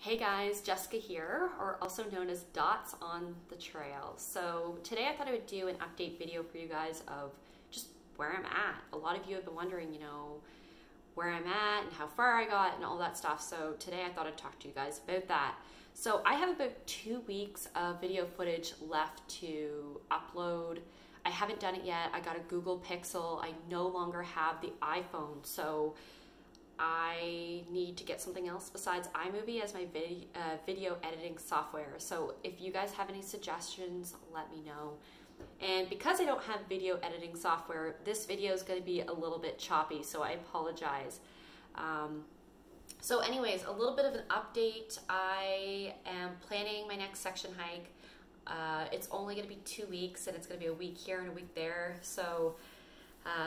Hey guys, Jessica here, or also known as Dots on the Trail. So today I thought I would do an update video for you guys of just where I'm at. A lot of you have been wondering, where I'm at and how far I got and all that stuff. So today I thought I'd talk to you guys about that. So I have about 2 weeks of video footage left to upload. I haven't done it yet. I got a Google Pixel. I no longer have the iPhone, so I need to get something else besides iMovie as my video editing software. So if you guys have any suggestions, let me know. And because I don't have video editing software, this video is going to be a little bit choppy, so I apologize. So anyways, a little bit of an update. I am planning my next section hike. It's only going to be 2 weeks, and it's going to be a week here and a week there. So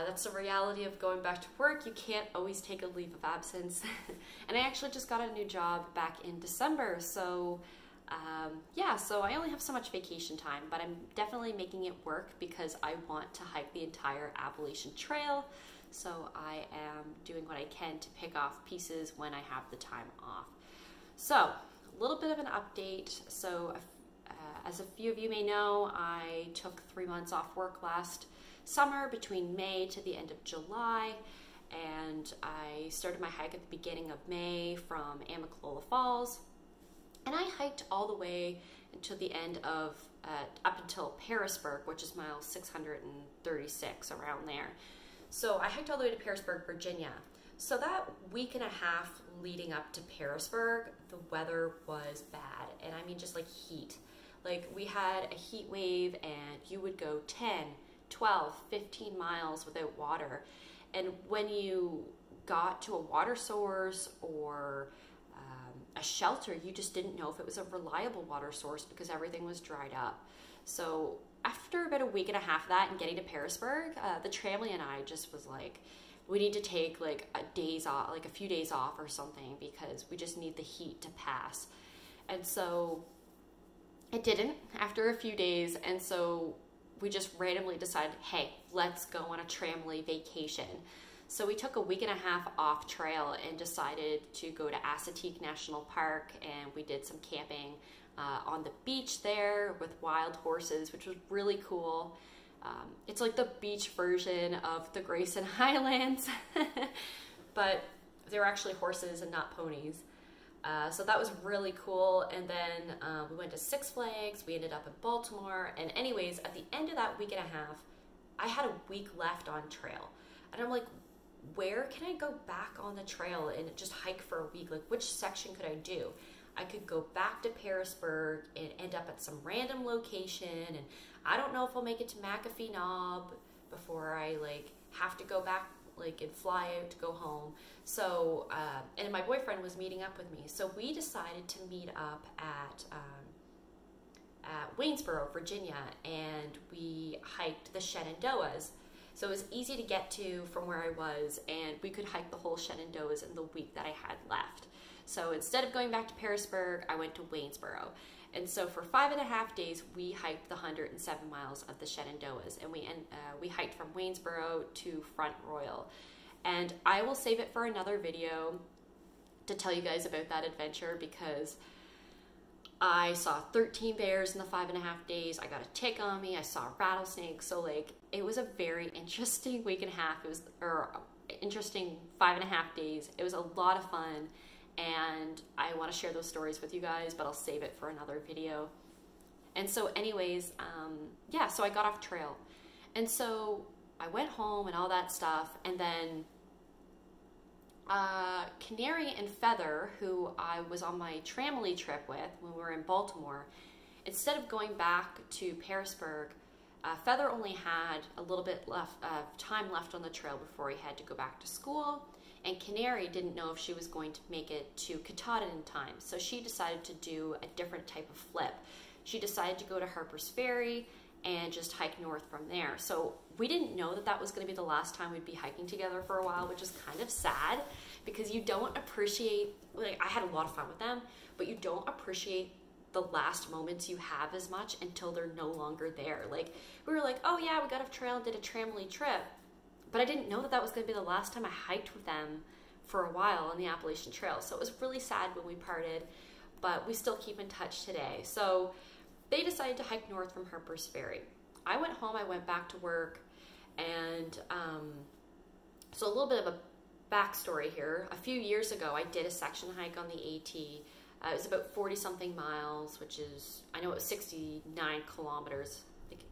that's the reality of going back to work. You can't always take a leave of absence. And I actually just got a new job back in December. So yeah, so I only have so much vacation time, but I'm definitely making it work because I want to hike the entire Appalachian Trail. So I am doing what I can to pick off pieces when I have the time off. So a little bit of an update. So as a few of you may know, I took 3 months off work last summer between May to the end of July, and I started my hike at the beginning of May from Amicalola Falls, and I hiked all the way until the end of up until Pearisburg, which is mile 636, around there. So I hiked all the way to Pearisburg, Virginia. So that week and a half leading up to Pearisburg, the weather was bad, and I mean just like heat. Like we had a heat wave, and you would go 10, 12, 15 miles without water. And when you got to a water source or a shelter, you just didn't know if it was a reliable water source because everything was dried up. So after about a week and a half of that and getting to Pearisburg, the Tramily and I just was like, we need to take like a few days off or something because we just need the heat to pass. And so it didn't after a few days, and so we just randomly decided, hey, let's go on a Tramily vacation. So we took a week and a half off trail and decided to go to Assateague National Park, and we did some camping on the beach there with wild horses, which was really cool. It's like the beach version of the Grayson Highlands, but they're actually horses and not ponies. So that was really cool. And then we went to Six Flags. We ended up in Baltimore. And anyways, at the end of that week and a half, I had a week left on trail. And I'm like, where can I go back on the trail and just hike for a week? Like, which section could I do? I could go back to Pearisburg and end up at some random location. And I don't know if I'll make it to McAfee Knob before I have to go back and fly out to go home. So and my boyfriend was meeting up with me, so we decided to meet up at Waynesboro, Virginia, and we hiked the Shenandoahs. So it was easy to get to from where I was, and we could hike the whole Shenandoahs in the week that I had left. So instead of going back to Pearisburg, I went to Waynesboro. And so for 5.5 days, we hiked the 107 miles of the Shenandoahs, and we hiked from Waynesboro to Front Royal. And I will save it for another video to tell you guys about that adventure because I saw 13 bears in the 5.5 days. I got a tick on me. I saw rattlesnakes. So it was a very interesting week and a half. It was interesting 5.5 days. It was a lot of fun. And I want to share those stories with you guys, but I'll save it for another video. And so anyways, yeah, so I got off trail. And so I went home and all that stuff. And then Canary and Feather, who I was on my Tramily trip with when we were in Baltimore, instead of going back to Pearisburg, Feather only had a little bit time left on the trail before he had to go back to school. And Canary didn't know if she was going to make it to Katahdin in time. So she decided to do a different type of flip. She decided to go to Harper's Ferry and just hike north from there. So we didn't know that that was going to be the last time we'd be hiking together for a while, which is kind of sad because you don't appreciate, I had a lot of fun with them, but you don't appreciate the last moments you have as much until they're no longer there. We were like, oh yeah, we got off trail and did a Tramily trip. But I didn't know that that was going to be the last time I hiked with them for a while on the Appalachian Trail. So it was really sad when we parted. but we still keep in touch today. So they decided to hike north from Harper's Ferry. I went home, I went back to work, and so a little bit of a backstory here. A few years ago, I did a section hike on the AT. It was about 40 something miles, which is, I know it was 69 kilometers.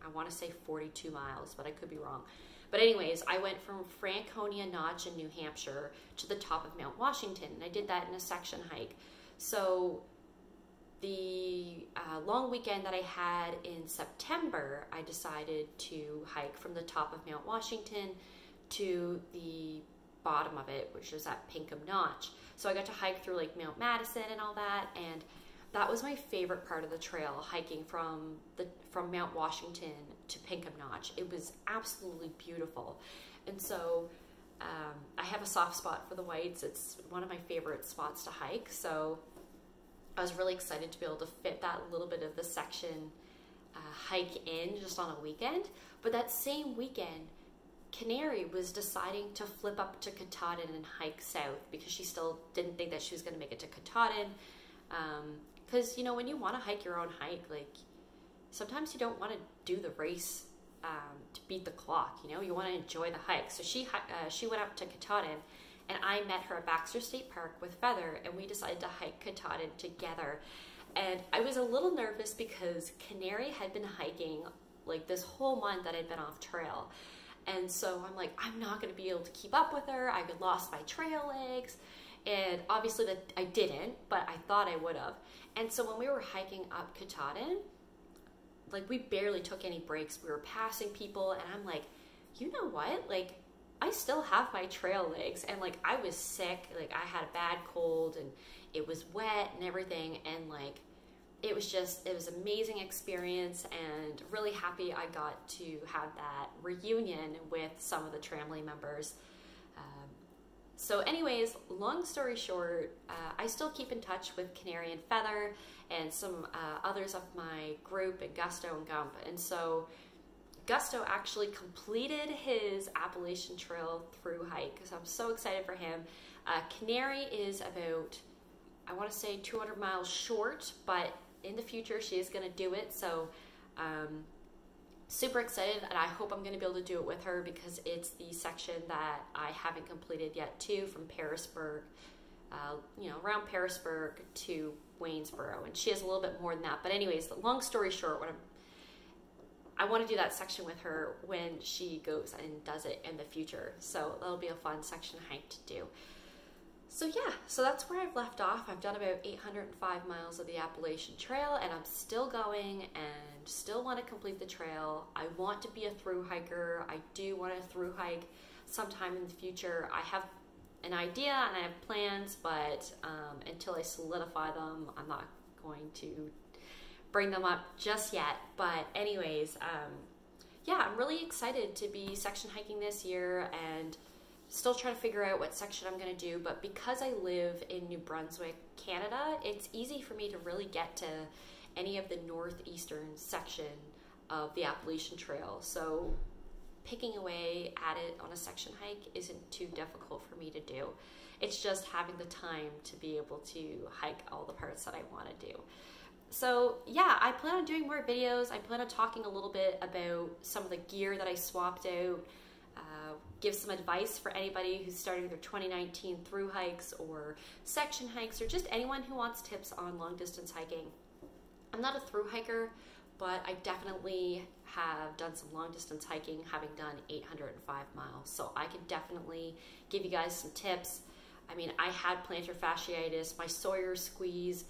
I want to say 42 miles, but I could be wrong. But anyways, I went from Franconia Notch in New Hampshire to the top of Mount Washington, and I did that in a section hike. So the long weekend that I had in September, I decided to hike from the top of Mount Washington to the bottom of it, which is at Pinkham Notch. So I got to hike through like Mount Madison and all that, and that was my favorite part of the trail, hiking from Mount Washington to Pinkham Notch. It was absolutely beautiful. And so I have a soft spot for the Whites. It's one of my favorite spots to hike. So I was really excited to be able to fit that little bit of the section hike in just on a weekend. But that same weekend, Canary was deciding to flip up to Katahdin and hike south because she still didn't think that she was going to make it to Katahdin. Because, you know, when you want to hike your own hike, like, sometimes you don't want to do the race to beat the clock, you know? You want to enjoy the hike. So she went up to Katahdin, and I met her at Baxter State Park with Feather, and we decided to hike Katahdin together. And I was a little nervous because Canary had been hiking, like, this whole month that I'd been off trail. And so I'm like, I'm not going to be able to keep up with her. I had lost my trail legs. And obviously that I didn't, but I thought I would have. And so when we were hiking up Katahdin, like, we barely took any breaks. We were passing people, and I'm like, you know what? Like, I still have my trail legs, and like, I was sick. Like, I had a bad cold, and it was wet and everything, and like, it was an amazing experience, and really happy I got to have that reunion with some of the Tramily members. So anyways, long story short, I still keep in touch with Canary and Feather and some others of my group and Gusto and Gump. And so Gusto actually completed his Appalachian Trail through hike, so I'm so excited for him. Canary is about, I want to say 200 miles short, but in the future she is going to do it. So super excited, and I hope I'm going to be able to do it with her because it's the section that I haven't completed yet too, from Parisburg, you know, around Parisburg to Waynesboro, and she has a little bit more than that. But anyways, the long story short, I want to do that section with her when she goes and does it in the future. So that'll be a fun section hike to do. So yeah, so that's where I've left off. I've done about 805 miles of the Appalachian Trail, and I'm still going and still want to complete the trail. I want to be a thru hiker. I do want to thru hike sometime in the future. I have an idea and I have plans, but until I solidify them, I'm not going to bring them up just yet. But anyways, yeah, I'm really excited to be section hiking this year and still trying to figure out what section I'm going to do. But because I live in New Brunswick, Canada, it's easy for me to really get to any of the northeastern section of the Appalachian Trail. So picking away at it on a section hike isn't too difficult for me to do. It's just having the time to be able to hike all the parts that I want to do. So yeah, I plan on doing more videos. I plan on talking a little bit about some of the gear that I swapped out, give some advice for anybody who's starting their 2019 thru hikes or section hikes, or just anyone who wants tips on long distance hiking. I'm not a thru hiker, but I definitely have done some long distance hiking, having done 805 miles. So I can definitely give you guys some tips. I mean, I had plantar fasciitis, my Sawyer squeeze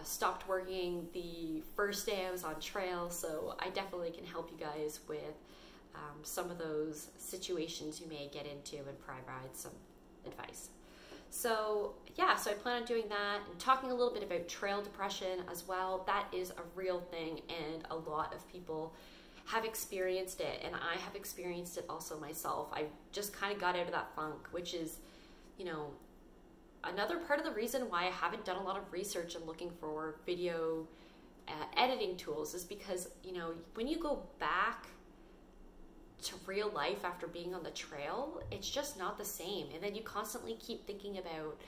stopped working the first day I was on trail, so I definitely can help you guys with some of those situations you may get into and provide some advice. So yeah, so I plan on doing that and talking a little bit about trail depression as well. That is a real thing, and a lot of people have experienced it, and I have experienced it also myself. I just kind of got out of that funk, which is, you know, another part of the reason why I haven't done a lot of research and looking for video editing tools is because, you know, when you go back to real life after being on the trail, it's just not the same. And then you constantly keep thinking about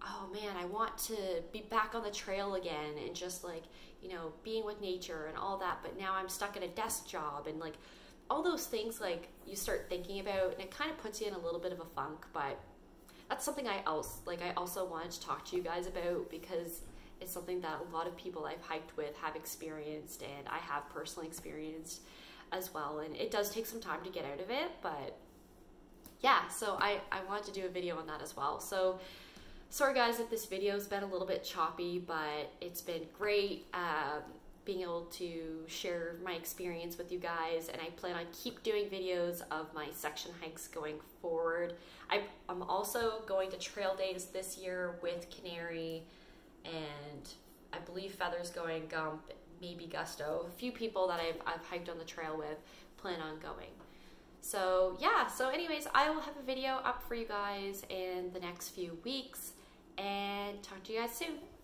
oh man, I want to be back on the trail again and just like, you know, being with nature and all that, but now I'm stuck in a desk job, and like all those things like you start thinking about, and it kind of puts you in a little bit of a funk. But that's something I also wanted to talk to you guys about, because it's something that a lot of people I've hiked with have experienced, and I have personally experienced as well. And it does take some time to get out of it, but yeah, so I wanted to do a video on that as well. So sorry guys if this video's been a little bit choppy, but it's been great being able to share my experience with you guys, and I plan on keep doing videos of my section hikes going forward. I'm also going to trail days this year with Canary, and I believe Feather's going, Gump, maybe Gusto. A few people that I've hiked on the trail with plan on going. So yeah, so anyways, I will have a video up for you guys in the next few weeks, and talk to you guys soon.